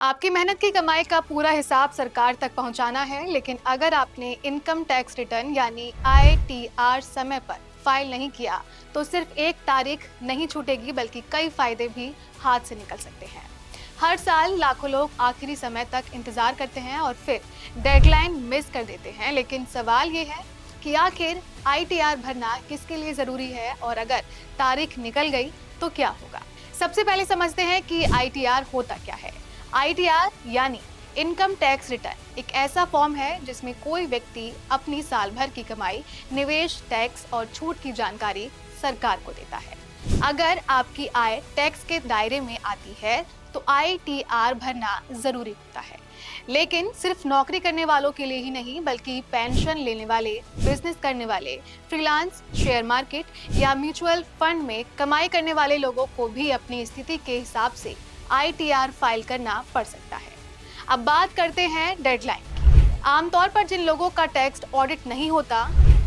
आपकी मेहनत की कमाई का पूरा हिसाब सरकार तक पहुंचाना है, लेकिन अगर आपने इनकम टैक्स रिटर्न यानी ITR समय पर फाइल नहीं किया, तो सिर्फ एक तारीख नहीं छूटेगी बल्कि कई फायदे भी हाथ से निकल सकते हैं। हर साल लाखों लोग आखिरी समय तक इंतजार करते हैं और फिर डेडलाइन मिस कर देते हैं, लेकिन सवाल ये है कि आखिर ITR भरना किसके लिए जरूरी है और अगर तारीख निकल गई तो क्या होगा। सबसे पहले समझते हैं कि ITR होता क्या है। ITR यानी इनकम टैक्स रिटर्न एक ऐसा फॉर्म है जिसमें कोई व्यक्ति अपनी साल भर की कमाई, निवेश, टैक्स और छूट की जानकारी सरकार को देता है। अगर आपकी आय टैक्स के दायरे में आती है तो ITR भरना जरूरी होता है, लेकिन सिर्फ नौकरी करने वालों के लिए ही नहीं बल्कि पेंशन लेने वाले, बिजनेस करने वाले, फ्रीलांस, शेयर मार्केट या म्यूचुअल फंड में कमाई करने वाले लोगों को भी अपनी स्थिति के हिसाब से ITR फाइल करना पड़ सकता है। अब बात करते हैं डेडलाइन की। आमतौर पर जिन लोगों का टैक्स ऑडिट नहीं होता,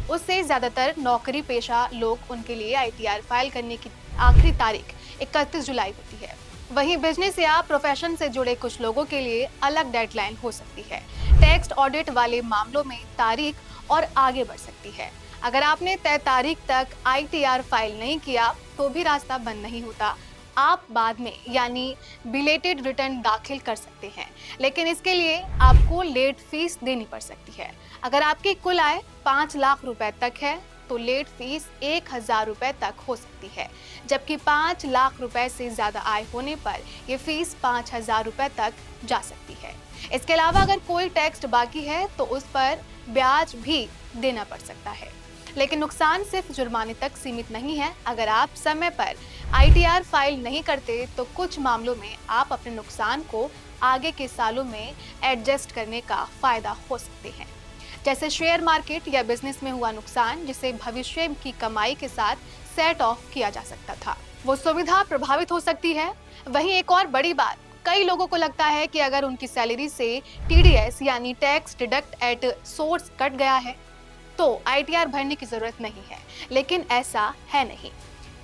उससे ज्यादातर नौकरी पेशा लोग, उनके लिए ITR फाइल करने की आखिरी तारीख 31 जुलाई होती है। वहीं बिजनेस या प्रोफेशन से जुड़े कुछ लोगों के लिए अलग डेडलाइन हो सकती है। टैक्स ऑडिट वाले मामलों में तारीख और आगे बढ़ सकती है। अगर आपने तय तारीख तक ITR फाइल नहीं किया तो भी रास्ता बंद नहीं होता। आप बाद में यानी बिलेटेड रिटर्न दाखिल कर सकते हैं, लेकिन इसके लिए आपको लेट फीस देनी पड़ सकती है। अगर आपकी कुल आय 5 लाख रुपए तक है तो लेट फीस 1,000 रुपए तक हो सकती है, जबकि 5 लाख रुपए से ज्यादा आय होने पर यह फीस 5,000 रुपए तक जा सकती है। इसके अलावा अगर कोई टैक्स बाकी है तो उस पर ब्याज भी देना पड़ सकता है। लेकिन नुकसान सिर्फ जुर्माने तक सीमित नहीं है। अगर आप समय पर ITR फाइल नहीं करते तो कुछ मामलों में आप अपने नुकसान को आगे के सालों में एडजस्ट करने का फायदा हो सकते हैं, जैसे शेयर मार्केट या बिजनेस में हुआ नुकसान जिसे भविष्य की कमाई के साथ सेट ऑफ किया जा सकता था, वो सुविधा प्रभावित हो सकती है। वहीं एक और बड़ी बात, कई लोगों को लगता है कि अगर उनकी सैलरी से TDS यानी tax deduct at source cut गया है तो ITR भरने की जरूरत नहीं है, लेकिन ऐसा है नहीं।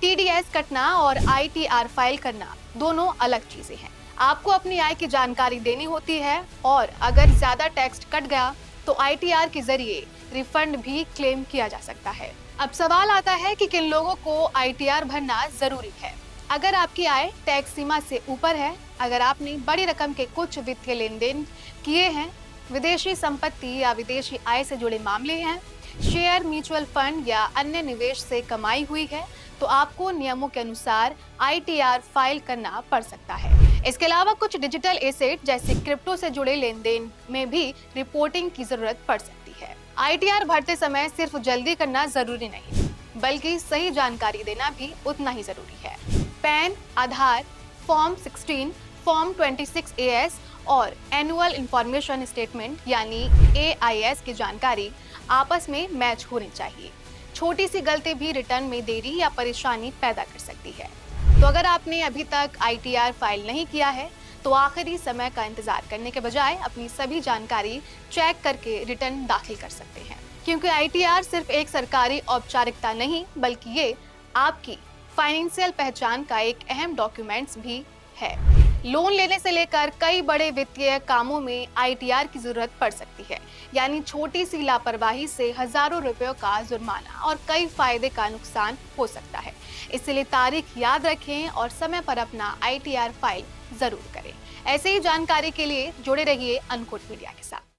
TDS कटना और ITR फाइल करना दोनों अलग चीजें हैं। आपको अपनी आय की जानकारी देनी होती है और अगर ज्यादा टैक्स कट गया तो ITR के जरिए रिफंड भी क्लेम किया जा सकता है। अब सवाल आता है कि किन लोगों को ITR भरना जरूरी है। अगर आपकी आय टैक्स सीमा से ऊपर है, अगर आपने बड़ी रकम के कुछ वित्तीय लेन देन किए हैं, विदेशी संपत्ति या विदेशी आय से जुड़े मामले हैं, शेयर, म्यूचुअल फंड या अन्य निवेश से कमाई हुई है, तो आपको नियमों के अनुसार ITR फाइल करना पड़ सकता है। इसके अलावा कुछ डिजिटल एसेट जैसे क्रिप्टो से जुड़े लेन देन में भी रिपोर्टिंग की जरूरत पड़ सकती है। ITR भरते समय सिर्फ जल्दी करना जरूरी नहीं, बल्कि सही जानकारी देना भी उतना ही जरूरी है। पैन, आधार, फॉर्म 16, फॉर्म 26 AS और एनुअल इंफॉर्मेशन स्टेटमेंट यानी AIS की जानकारी आपस में मैच होनी चाहिए। छोटी सी गलती भी रिटर्न में देरी या परेशानी पैदा कर सकती है। तो अगर आपने अभी तक ITR फाइल नहीं किया है तो आखिरी समय का इंतजार करने के बजाय अपनी सभी जानकारी चेक करके रिटर्न दाखिल कर सकते हैं, क्योंकि ITR सिर्फ एक सरकारी औपचारिकता नहीं बल्कि ये आपकी फाइनेंशियल पहचान का एक अहम डॉक्यूमेंट्स भी है। लोन लेने से लेकर कई बड़े वित्तीय कामों में ITR की जरूरत पड़ सकती है, यानी छोटी सी लापरवाही से हजारों रुपयों का जुर्माना और कई फायदे का नुकसान हो सकता है। इसलिए तारीख याद रखें और समय पर अपना ITR फाइल जरूर करें। ऐसे ही जानकारी के लिए जुड़े रहिए अनकोट मीडिया के साथ।